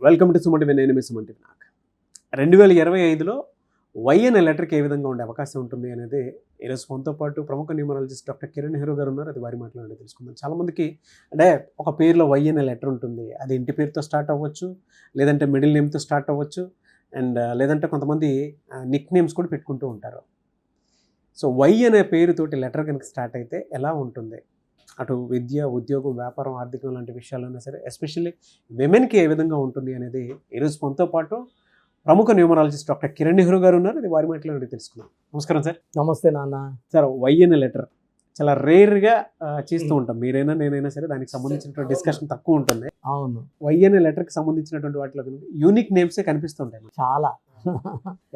Welcome to సుమంటి నేను మీ సుమంటి Vinayak. 2025లో why అనే లెటర్కి ఏ విధంగా ఉండే అవకాశం ఉంటుంది అనేది ఈరోజు మనతో పాటు ప్రముఖ న్యూమరాలజిస్ట్ డాక్టర్ కిరణ్ నెహ్రూ గారు ఉన్నారు. అది వారి మాటలోనే తెలుసుకుందాం. చాలామందికి అంటే ఒక పేరులో వై అనే లెటర్ ఉంటుంది, అది ఇంటి పేరుతో స్టార్ట్ అవ్వచ్చు, లేదంటే మిడిల్ నేమ్తో స్టార్ట్ అవ్వచ్చు, అండ్ లేదంటే కొంతమంది నిక్ నేమ్స్ కూడా పెట్టుకుంటూ ఉంటారు. సో వై అనే పేరుతోటి లెటర్ కనుక స్టార్ట్ అయితే ఎలా ఉంటుంది? అటు విద్య, ఉద్యోగం, వ్యాపారం, ఆర్థికం లాంటి విషయాలైనా సరే, ఎస్పెషల్లీ విమెన్కి ఏ విధంగా ఉంటుంది అనేది ఈరోజు మనతో పాటు ప్రముఖ న్యూమరాలజిస్ట్ డాక్టర్ కిరణ్ నెహ్రూ గారు ఉన్నారు. అది వారి మాటలో తెలుసుకున్నాం. నమస్కారం సార్. నమస్తే నాన్న. సార్, వై అనే లెటర్ చాలా రేర్గా చేస్తూ ఉంటాం, మీరైనా నేనైనా సరే. దానికి సంబంధించినటువంటి డిస్కషన్ తక్కువ ఉంటుంది. అవును, వై అనే లెటర్కి సంబంధించినటువంటి వాటిలో యూనిక్ నేమ్సే కనిపిస్తుంటాయి చాలా.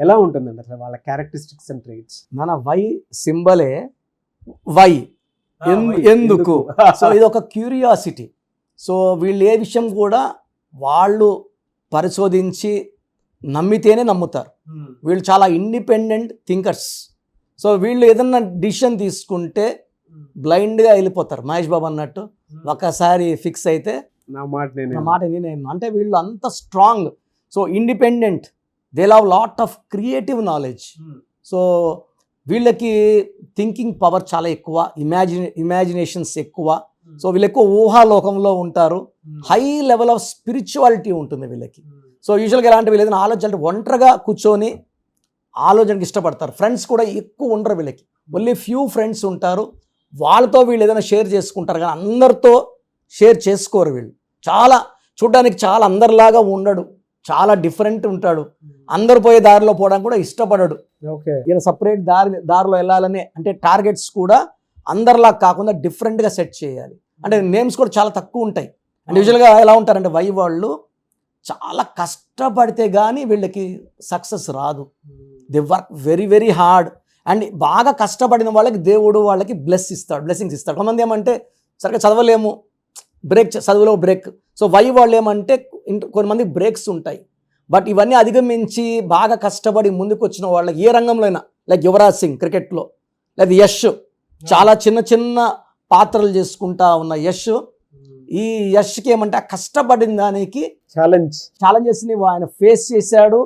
ఎలా ఉంటుందండి అసలు వాళ్ళ క్యారెక్టరిస్టిక్స్ అండ్ ట్రైట్స్? నాన్న, వై సింబలే వై, ఎందుకు. సో ఇది ఒక క్యూరియాసిటీ. సో వీళ్ళు ఏ విషయం కూడా వాళ్ళు పరిశోధించి నమ్మితేనే నమ్ముతారు. వీళ్ళు చాలా ఇండిపెండెంట్ థింకర్స్. సో వీళ్ళు ఏదన్నా డిసిషన్ తీసుకుంటే బ్లైండ్గా వెళ్ళిపోతారు. మహేష్ బాబు అన్నట్టు, ఒకసారి ఫిక్స్ అయితే నా మాట నేను. అంటే వీళ్ళు అంత strong. So independent, they love lot of creative knowledge. So వీళ్ళకి థింకింగ్ పవర్ చాలా ఎక్కువ, ఇమాజినేషన్స్ ఎక్కువ. సో వీళ్ళు ఎక్కువ ఊహాలోకంలో ఉంటారు. హై లెవెల్ ఆఫ్ స్పిరిచువాలిటీ ఉంటుంది వీళ్ళకి. సో యూజువల్గా ఎలాంటి వీళ్ళు ఏదైనా ఆలోచన ఒంటరిగా కూర్చొని ఆలోచనకి ఇష్టపడతారు. ఫ్రెండ్స్ కూడా ఎక్కువ ఉండరు వీళ్ళకి, ఓన్లీ ఫ్యూ ఫ్రెండ్స్ ఉంటారు. వాళ్ళతో వీళ్ళు ఏదైనా షేర్ చేసుకుంటారు, కానీ అందరితో షేర్ చేసుకోరు వీళ్ళు. చాలా చూడడానికి చాలా అందరిలాగా ఉండడు, చాలా డిఫరెంట్ ఉంటాడు. అందరు పోయే దారిలో పోవడానికి కూడా ఇష్టపడడు. ఈయన సపరేట్ దారిలో వెళ్ళాలని అంటే టార్గెట్స్ కూడా అందరిలా కాకుండా డిఫరెంట్గా సెట్ చేయాలి. అంటే నేమ్స్ కూడా చాలా తక్కువ ఉంటాయి. అంటే యూజువల్గా ఎలా ఉంటారంటే వై వాళ్ళు చాలా కష్టపడితే కానీ వీళ్ళకి సక్సెస్ రాదు. They work very very hard. And బాగా కష్టపడిన వాళ్ళకి దేవుడు వాళ్ళకి బ్లెస్సింగ్స్ ఇస్తాడు. కొంతమంది ఏమంటే సరిగ్గా చదవలేము, చదువులో బ్రేక్. సో వై వాళ్ళు ఏమంటే కొంతమంది బ్రేక్స్ ఉంటాయి. బట్ ఇవన్నీ అధిగమించి బాగా కష్టపడి ముందుకు వచ్చిన వాళ్ళకి ఏ రంగంలో అయినా, లైక్ యువరాజ్ సింగ్ క్రికెట్లో, లేదా యష్ చాలా చిన్న చిన్న పాత్రలు చేసుకుంటా ఉన్న యష్, ఈ యష్కి ఏమంటే ఆ కష్టపడిన దానికి ఛాలెంజెస్ని ఆయన ఫేస్ చేశాడు.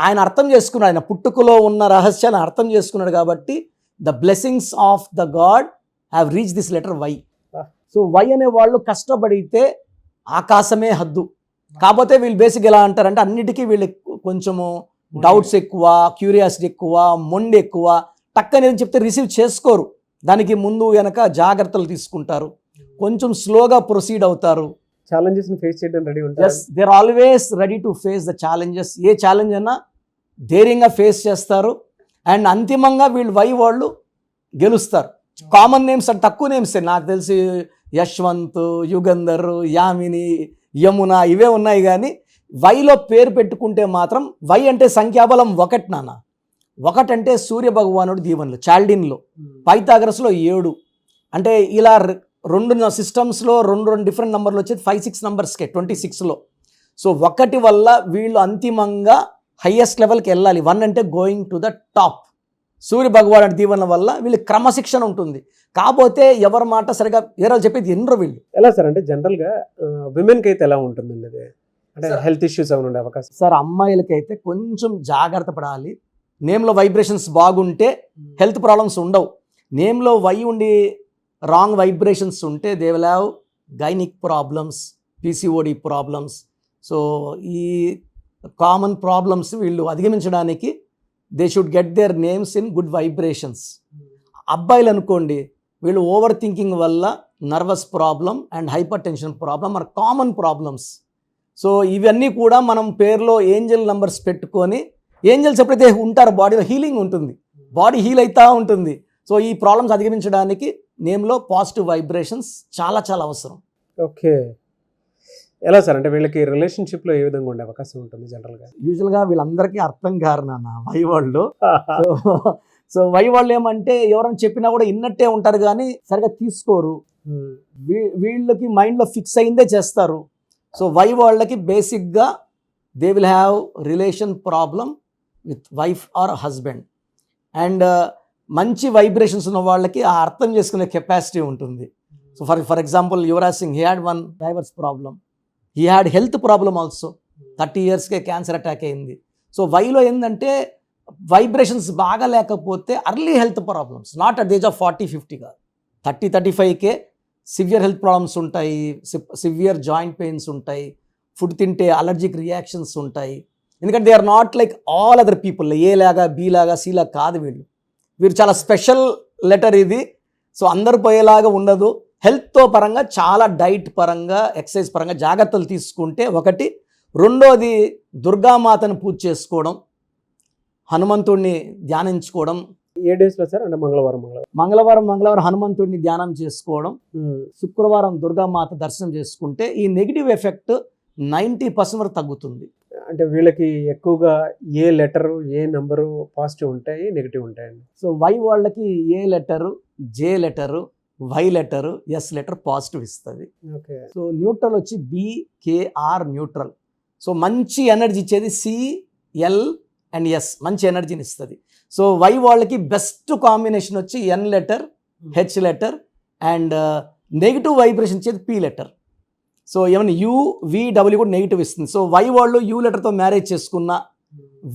ఆయన అర్థం చేసుకున్నాడు, ఆయన పుట్టుకలో ఉన్న రహస్యాన్ని అర్థం చేసుకున్నాడు. కాబట్టి the blessings of the god have reach this letter Y. So Y అనే వాళ్ళు కష్టపడితే ఆకాశమే హద్దు. కాకపోతే వీళ్ళు బేసిక్ ఎలా అంటారంటే అన్నిటికీ వీళ్ళు కొంచెము డౌట్స్ ఎక్కువ, క్యూరియాసిటీ ఎక్కువ, మొండి ఎక్కువ. టక్కని చెప్తే రిసీవ్ చేసుకోరు, దానికి ముందు వెనక జాగ్రత్తలు తీసుకుంటారు, కొంచెం స్లోగా ప్రొసీడ్ అవుతారు. ఛాలెంజెస్ ని ఫేస్ చేయడం రెడీ ఉంటారు. yes, they are always ready to face the challenges. A challenge అయినా ధైర్యంగా ఫేస్ చేస్తారు. అండ్ అంతిమంగా వీళ్ళు వై వాళ్ళు గెలుస్తారు. కామన్ నేమ్స్ అంటే తక్కువ నేమ్స్ నాకు తెలిసి యశ్వంత్, యుగంధర్, యామిని, యమున ఇవే ఉన్నాయి. కానీ వైలో పేరు పెట్టుకుంటే మాత్రం వై అంటే సంఖ్యాబలం 1 నాన్న. 1 అంటే సూర్య భగవానుడు దీవెనలు, చాల్డిన్లో, పైథాగరస్లో 7. అంటే ఇలా రెండు సిస్టమ్స్లో రెండు డిఫరెంట్ నెంబర్లు వచ్చేది 5-6 నెంబర్స్కే 26లో. సో 1 వల్ల వీళ్ళు అంతిమంగా హైయెస్ట్ లెవెల్కి వెళ్ళాలి. 1 అంటే గోయింగ్ టు ద టాప్. సూర్య భగవానుడి దీవెనల వల్ల వీళ్ళు క్రమశిక్షణ ఉంటుంది. కాకపోతే ఎవరి మాట సరిగా ఏరాలు చెప్పేది ఎన్నరో వీళ్ళు. ఎలా సార్ అంటే జనరల్గా విమెన్కి అయితే ఎలా ఉంటుందండి అది? అంటే హెల్త్ ఇష్యూస్ ఏమైనా ఉండే అవకాశం? సార్, అమ్మాయిలకైతే కొంచెం జాగ్రత్త పడాలి. నేమ్లో వైబ్రేషన్స్ బాగుంటే హెల్త్ ప్రాబ్లమ్స్ ఉండవు. నేమ్లో వై ఉండి రాంగ్ వైబ్రేషన్స్ ఉంటే they will have gynaec problems, PCOD problems. So ఈ కామన్ ప్రాబ్లమ్స్ వీళ్ళు అధిగమించడానికి they should get their names in good vibrations. అబ్బాయిలు అనుకోండి, వీళ్ళు ఓవర్ థింకింగ్ వల్ల nervous problem and hypertension problem are common problems. So ఇవన్నీ కూడా మనం పేరులో ఏంజల్ నంబర్స్ పెట్టుకొని, ఏంజల్స్ ఎప్పుడైతే ఉంటారో బాడీలో హీలింగ్ ఉంటుంది, బాడీ హీల్ అవుతూ ఉంటుంది. సో ఈ ప్రాబ్లమ్స్ అధిగమించడానికి నేమ్లో పాజిటివ్ వైబ్రేషన్స్ చాలా చాలా అవసరం. ఓకే, ఎలా సార్ అంటే వీళ్ళకి రిలేషన్షిప్లో ఏ విధంగా ఉండే అవకాశం ఉంటుంది జనరల్గా? యూజువల్గా వీళ్ళందరికీ అర్థం కారు నాన్న వై వాళ్ళు. సో వై వాళ్ళు ఏమంటే ఎవరైనా చెప్పినా కూడా ఇన్నట్టే ఉంటారు, కానీ సరిగా తీసుకోరు. వీళ్ళకి మైండ్లో ఫిక్స్ అయిందే చేస్తారు. సో వై వాళ్ళకి బేసిక్గా they will have relation problem with wife or husband. And మంచి వైబ్రేషన్స్ ఉన్న వాళ్ళకి ఆ అర్థం చేసుకునే కెపాసిటీ ఉంటుంది. So for example Yuvraj Singh, he had 1 divorce problem, he had health problem also. 30 yearsకే క్యాన్సర్ అటాక్ అయింది. సో వైలో ఏంటంటే వైబ్రేషన్స్ బాగా లేకపోతే early health problems, not at the age of 40-50 కాదు, 30-35కే సివియర్ హెల్త్ ప్రాబ్లమ్స్ ఉంటాయి, సివియర్ జాయింట్ పెయిన్స్ ఉంటాయి, ఫుడ్ తింటే అలర్జిక్ రియాక్షన్స్ ఉంటాయి. ఎందుకంటే they are not like all other people, A లాగా బి లాగా సి లాగా కాదు వీరు చాలా స్పెషల్ లెటర్ ఇది. సో అందరు పోయేలాగా ఉండదు. హెల్త్తో పరంగా చాలా డైట్ పరంగా ఎక్సర్సైజ్ పరంగా జాగ్రత్తలు తీసుకుంటే ఒకటి. రెండోది దుర్గామాతను పూజ చేసుకోవడం, హనుమంతుడిని ధ్యానించుకోవడం. ఏ డేస్లో సార్? అంటే మంగళవారం హనుమంతుడిని ధ్యానం చేసుకోవడం, శుక్రవారం దుర్గామాత దర్శనం చేసుకుంటే ఈ నెగిటివ్ ఎఫెక్ట్ 90% వరకు తగ్గుతుంది. అంటే వీళ్ళకి ఎక్కువగా ఏ లెటరు ఏ నెంబరు పాజిటివ్ ఉంటాయి, నెగిటివ్ ఉంటాయండి? సో వై వాళ్ళకి A letter, J letter, Y letter, S letter positive ఇస్తుంది. ఓకే. సో న్యూట్రల్ వచ్చి బికేఆర్ న్యూట్రల్. సో మంచి ఎనర్జీ ఇచ్చేది సిఎల్ అండ్ ఎస్, మంచి ఎనర్జీని ఇస్తుంది. సో వై వాళ్ళకి బెస్ట్ కాంబినేషన్ వచ్చి N letter, H letter and negative vibration ఇచ్చేది పి లెటర్. సో ఏమైనా యువిడబ్ల్యూ కూడా నెగిటివ్ ఇస్తుంది. సో వై వాళ్ళు యూ లెటర్తో మ్యారేజ్ చేసుకున్నా,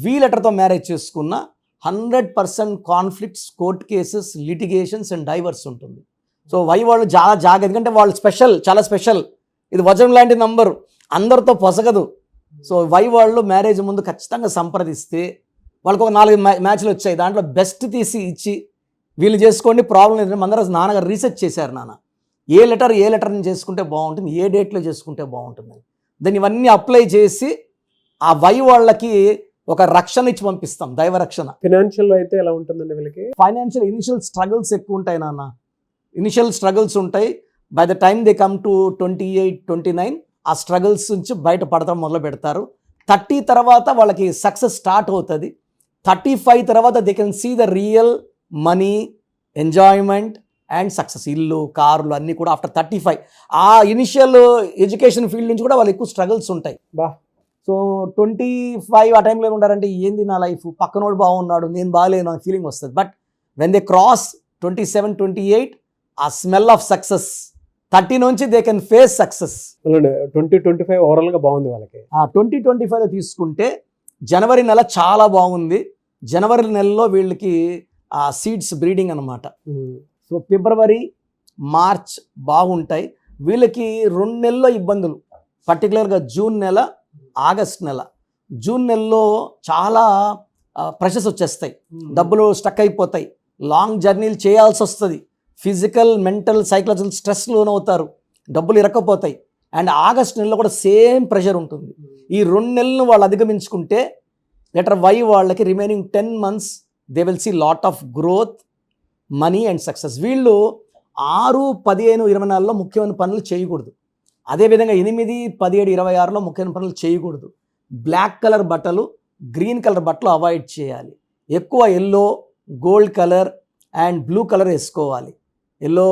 వి లెటర్తో మ్యారేజ్ చేసుకున్నా 100% conflicts, court cases, litigations and diverse ఉంటుంది. సో వై వాళ్ళు చాలా జాగ్రత్త, ఎందుకంటే వాళ్ళు స్పెషల్, చాలా స్పెషల్. ఇది వజ్రం లాంటి నంబరు, అందరితో పొసగదు. సో వై వాళ్ళు మ్యారేజ్ ముందు ఖచ్చితంగా సంప్రదిస్తే వాళ్ళకి ఒక 4 మ్యాచ్లు వచ్చాయి, దాంట్లో బెస్ట్ తీసి ఇచ్చి వీళ్ళు చేసుకోండి, ప్రాబ్లం లేదు. అందరూ నాన్నగారు రీసెర్చ్ చేశారు, నాన్న ఏ లెటర్ని చేసుకుంటే బాగుంటుంది, ఏ డేట్లో చేసుకుంటే బాగుంటుంది. దాన్ని ఇవన్నీ అప్లై చేసి ఆ వై వాళ్ళకి ఒక రక్షణ ఇచ్చి పంపిస్తాం, దైవ రక్షణ. ఫినాన్షియల్ అయితే ఎలా ఉంటుందండి వీళ్ళకి? ఫైనాన్షియల్ ఇనిషియల్ స్ట్రగుల్స్ ఎక్కువ ఉంటాయి నాన్న, ఇనిషియల్ స్ట్రగుల్స్ ఉంటాయి. By the time they come to 28-29 ఆ స్ట్రగుల్స్ నుంచి బయట పడతాం మొదలు పెడతారు. 30 తర్వాత వాళ్ళకి సక్సెస్ స్టార్ట్ అవుతుంది. 35 తర్వాత they can see the real money, enjoyment and success, ఇల్లు, కార్లు అన్నీ కూడా ఆఫ్టర్ 35. ఆ ఇనిషియల్ ఎడ్యుకేషన్ ఫీల్డ్ నుంచి కూడా వాళ్ళు ఎక్కువ స్ట్రగుల్స్ ఉంటాయి. సో 25 ఆ టైంలో ఉంటారంటే ఏంది నా లైఫ్, పక్కనోడు బాగున్నాడు నేను బాగాలేను అనే ఫీలింగ్ వస్తుంది. బట్ వెన్ దే క్రాస్ 27-28 ఆ స్మెల్ ఆఫ్ సక్సెస్, 30 నుంచి దే కెన్ ఫేస్ సక్సెస్. 20-25 ఓవరాల్గా బాగుంది వాళ్ళకి. 20-25లో తీసుకుంటే జనవరి నెల చాలా బాగుంది. జనవరి నెలలో వీళ్ళకి ఆ సీడ్స్ బ్రీడింగ్ అనమాట. సో ఫిబ్రవరి, మార్చ్ బాగుంటాయి. వీళ్ళకి 2 నెలల్లో ఇబ్బందులు, పర్టికులర్గా జూన్ నెల, ఆగస్ట్ నెల. జూన్ నెలలో చాలా ప్రెషర్స్ వచ్చేస్తాయి, డబ్బులు స్టక్ అయిపోతాయి, లాంగ్ జర్నీలు చేయాల్సి వస్తుంది, ఫిజికల్, మెంటల్, సైకలాజికల్ స్ట్రెస్ లోనవుతారు, డబ్బులు ఇరక్కపోతాయి. అండ్ ఆగస్ట్ నెలలో కూడా సేమ్ ప్రెషర్ ఉంటుంది. ఈ 2 నెలలను వాళ్ళు అధిగమించుకుంటే లెటర్ వై వాళ్ళకి remaining 10 months they will see lot of growth, money and success. వీళ్ళు 6, 15, 24లో ముఖ్యమైన పనులు చేయకూడదు. అదేవిధంగా 8, 17, 26లో ముఖ్యమైన పనులు చేయకూడదు. బ్లాక్ కలర్ బట్టలు, గ్రీన్ కలర్ బట్టలు అవాయిడ్ చేయాలి. ఎక్కువ yellow, gold colour and blue colour వేసుకోవాలి. ఎల్లో,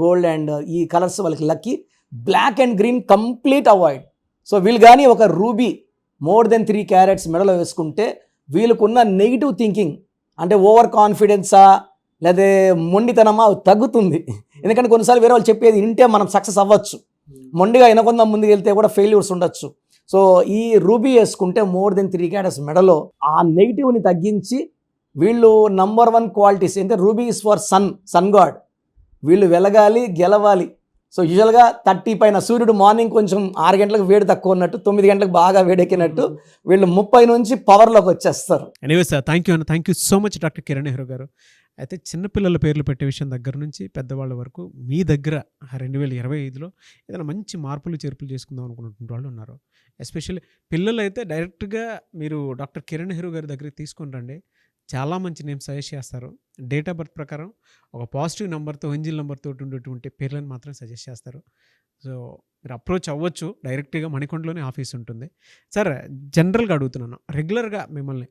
గోల్డ్ అండ్ ఈ కలర్స్ వాళ్ళకి lucky. Black and green complete avoid. So వీళ్ళు కానీ ఒక రూబీ మోర్ దెన్ 3 carats మెడలో వేసుకుంటే వీళ్ళకున్న నెగిటివ్ థింకింగ్, అంటే ఓవర్ కాన్ఫిడెన్సా లేదా మొండితనమా తగ్గుతుంది. ఎందుకంటే కొన్నిసార్లు వేరే వాళ్ళు చెప్పేది వింటే మనం సక్సెస్ అవ్వచ్చు, మొండిగా వినకుండా ముందుకు వెళ్తే కూడా ఫెయిల్యూర్స్ ఉండొచ్చు. సో ఈ రూబీ వేసుకుంటే మోర్ దెన్ 3 carats మెడలో ఆ నెగిటివ్ని తగ్గించి వీళ్ళు నంబర్ 1 క్వాలిటీస్ అంటే ruby is for sun god, వీళ్ళు వెలగాలి, గెలవాలి. సో యూజువల్గా 30 పైన సూర్యుడు మార్నింగ్ కొంచెం 6 గంటలకు వేడి తక్కువ ఉన్నట్టు, 9 గంటలకు బాగా వేడెక్కినట్టు వీళ్ళు 30 నుంచి పవర్లోకి వచ్చేస్తారు. Anyway sir, thank you so much doctor Kiran Nehru గారు. అయితే చిన్నపిల్లల పేర్లు పెట్టే విషయం దగ్గర నుంచి పెద్దవాళ్ళ వరకు మీ దగ్గర 2025లో ఏదైనా మంచి మార్పులు చేర్పులు చేసుకుందాం అనుకున్నటువంటి వాళ్ళు ఉన్నారు. ఎస్పెషల్లీ పిల్లలు అయితే డైరెక్ట్గా మీరు డాక్టర్ కిరణ్ నెహ్రూ గారి దగ్గరికి తీసుకొని రండి, చాలా మంచి నేమ్స్ సజెస్ట్ చేస్తారు. డేట్ ఆఫ్ బర్త్ ప్రకారం ఒక పాజిటివ్ నెంబర్తో, ఏంజిల్ నెంబర్తో ఉండేటువంటి పేర్లను మాత్రం సజెస్ట్ చేస్తారు. సో మీరు అప్రోచ్ అవ్వచ్చు, డైరెక్ట్గా మణికొండలోనే ఆఫీస్ ఉంటుంది. సార్ జనరల్గా అడుగుతున్నాను, రెగ్యులర్గా మిమ్మల్ని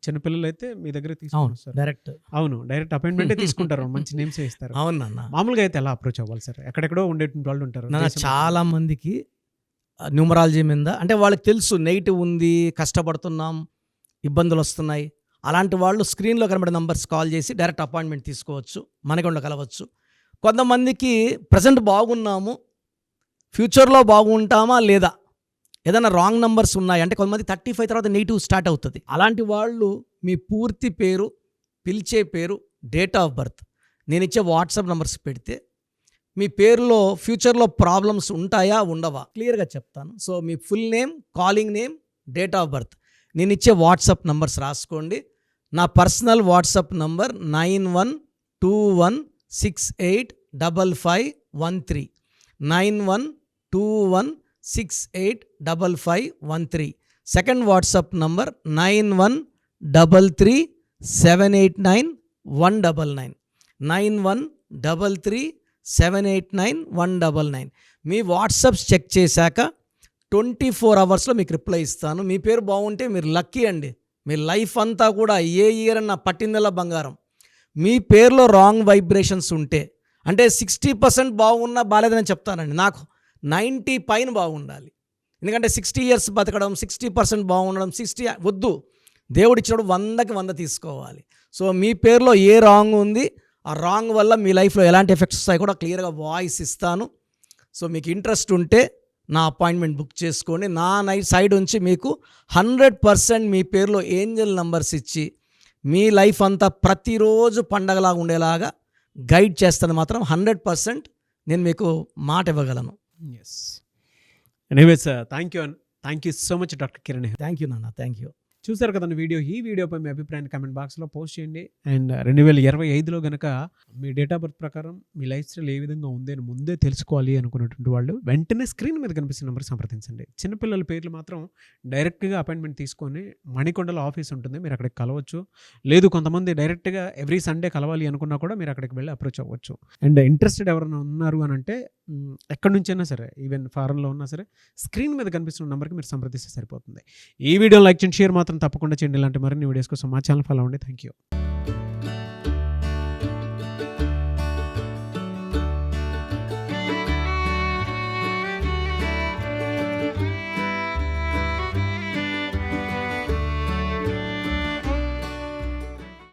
చిన్నపిల్లలు అయితే మీ దగ్గర తీసుకుంటారు సార్? డైరెక్ట్ అపాయింట్మెంటే తీసుకుంటారు, మంచి నేమ్స్ ఇస్తారు. అవునన్నా. మామూలుగా అయితే ఎలా అప్రోచ్ అవ్వాలి సార్? ఎక్కడెక్కడో ఉండేటువంటి వాళ్ళు ఉంటారు. చాలా మందికి న్యూమరాలజీ మీద అంటే వాళ్ళకి తెలుసు నెగిటివ్ ఉంది, కష్టపడుతున్నాం, ఇబ్బందులు వస్తున్నాయి. అలాంటి వాళ్ళు స్క్రీన్లో కనబడే నంబర్స్ కాల్ చేసి డైరెక్ట్ అపాయింట్మెంట్ తీసుకోవచ్చు, మనకొండ కలవచ్చు. కొంతమందికి ప్రజెంట్ బాగున్నాము, ఫ్యూచర్లో బాగుంటామా లేదా, ఏదైనా రాంగ్ నంబర్స్ ఉన్నాయి అంటే కొంతమంది 35 తర్వాత నెగిటివ్ స్టార్ట్ అవుతుంది. అలాంటి వాళ్ళు మీ పూర్తి పేరు, పిలిచే పేరు, డేట్ ఆఫ్ బర్త్, నేను ఇచ్చే వాట్సాప్ నంబర్స్ పెడితే మీ పేరులో ఫ్యూచర్లో ప్రాబ్లమ్స్ ఉంటాయా ఉండవా క్లియర్గా చెప్తాను. So me full name, calling name, date of birth, నేను ఇచ్చే వాట్సాప్ నంబర్స్ రాసుకోండి. నా personal WhatsApp number 9121685513, 9121685513. Second WhatsApp number 9133789199, 9133789199. మీ వాట్సాప్స్ చెక్ చేశాక 24 అవర్స్లో మీకు రిప్లై ఇస్తాను. మీ పేరు బాగుంటే మీరు లక్కీ అండి. మీ లైఫ్ అంతా కూడా ఏ ఇయర్ అన్న పట్టిందల్లా బంగారం. మీ పేరులో రాంగ్ వైబ్రేషన్స్ ఉంటే అంటే 60% బాగున్నా బాలేదని చెప్తానండి. నాకు 90 పైన బాగుండాలి. ఎందుకంటే 60 ఇయర్స్ బతకడం, 60% బాగుండడం, 60 వద్దు. దేవుడు ఇచ్చినప్పుడు 100కి 100 తీసుకోవాలి. సో మీ పేరులో ఏ రాంగ్ ఉంది, ఆ రాంగ్ వల్ల మీ లైఫ్లో ఎలాంటి ఎఫెక్ట్స్ వస్తాయి కూడా క్లియర్గా వాయిస్ ఇస్తాను. సో మీకు ఇంట్రెస్ట్ ఉంటే నా అపాయింట్మెంట్ బుక్ చేసుకోండి. నా సైడ్ నుంచి మీకు 100% మీ పేరులో ఏంజల్ నంబర్స్ ఇచ్చి మీ లైఫ్ అంతా ప్రతిరోజు పండగలాగా ఉండేలాగా గైడ్ చేస్తాను. మాత్రం 100% నేను మీకు మాట ఇవ్వగలను. Yes. Anyways thank you so much doctor Kiran. Thank you నాన్న, థ్యాంక్ యూ. చూసారు కదండి వీడియో. ఈ వీడియోపై మీ అభిప్రాయాన్ని కామెంట్ బాక్స్లో పోస్ట్ చేయండి. అండ్ 2025లో కనుక మీ డేట్ ఆఫ్ బర్త్ ప్రకారం మీ లైఫ్ స్టైల్ ఏ విధంగా ఉంది అని ముందే తెలుసుకోవాలి అనుకున్నటువంటి వాళ్ళు వెంటనే స్క్రీన్ మీద కనిపిస్తున్న నెంబర్ సంప్రదించండి. చిన్నపిల్లల పేర్లు మాత్రం డైరెక్ట్గా అపాయింట్మెంట్ తీసుకొని మణికొండలో ఆఫీస్ ఉంటుంది, మీరు అక్కడికి కలవచ్చు. లేదు కొంతమంది డైరెక్ట్గా ఎవ్రీ సండే కలవాలి అనుకున్నా కూడా మీరు అక్కడికి వెళ్ళి అప్రోచ్ అవ్వచ్చు. అండ్ ఇంట్రెస్టెడ్ ఎవరైనా ఉన్నారు అని అంటే ఎక్కడి నుంచైనా సరే, ఈవెన్ ఫారెన్లో ఉన్నా సరే, స్క్రీన్ మీద కనిపిస్తున్న నెంబర్కి మీరు సంప్రదిస్తే సరిపోతుంది. ఈ వీడియో లైక్ చేయండి, షేర్ మాత్రం తప్పకుండా చేయండి. ఇలాంటి మరిన్ని వీడియోస్ కోసం మా ఛానల్ ఫాలో అవ్వండి. Thank you.